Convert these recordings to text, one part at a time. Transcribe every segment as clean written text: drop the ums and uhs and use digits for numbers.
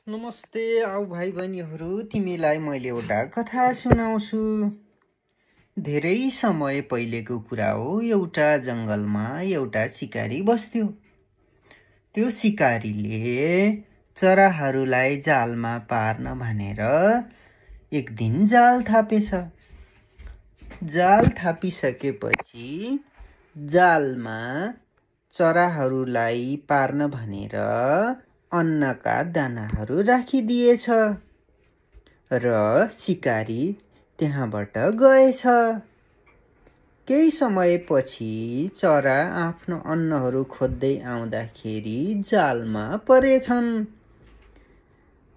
नमस्ते आउ भाइ बहिनीहरू, तिमीलाई मैले एउटा कथा सुनाउँछु। धेरै समय पहिलेको कुरा हो। एउटा जंगलमा एउटा शिकारी बस्थ्यो। त्यो शिकारीले चराहरूलाई जालमा पार्न भनेर एक दिन जाल थापेछ। जाल थापिसकेपछि जालमा चराहरूलाई पार्न भनेर अन्नका दानाहरू राखिदिएछ र शिकारी त्यहाँबाट गएछ। केही समयपछि चरा आफ्नो अन्नहरू खोज्दै आउँदाखेरि जालमा परेछन्।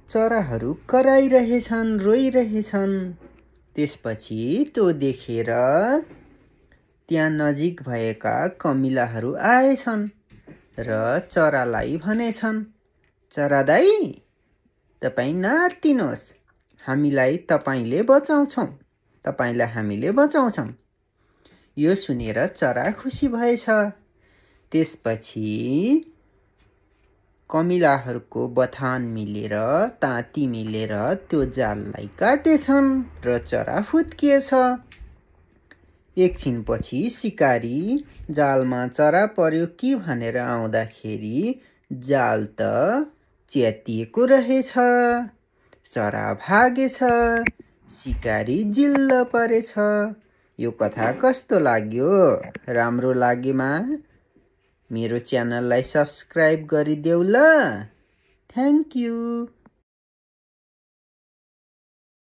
चराहरू कराइरहेछन्, रोइरहेछन्। त्यसपछि त्यो देखेर त्यहाँ नजिक भएका कमिलाहरू आएछन् र चरालाई भनेछन्, चरा दाइ, तपाईँ नआत्तिनुहोस्, हामीलाई तपाईले बचाउँछौँ, तपाईलाई हामीले बचाउँछौँ। यो सुनेर चरा खुसी भएछ। त्यसपछि कमिलाहरूको बथान मिलेर ताती मिलेर त्यो जाललाई काटेछन् र चरा फुत्किएछ। एकछिनपछि शिकारी जालमा चरा पर्यो कि भनेर आउँदाखेरि जाल त च्यातिएको रहेछ। चरा भागेछ, शिकारी जिल्ल परेछ। यो कथा कस्तो लाग्यो? राम्रो लागेमा मेरो च्यानललाई सब्स्क्राइब गरिदेऊ ल। Thank you.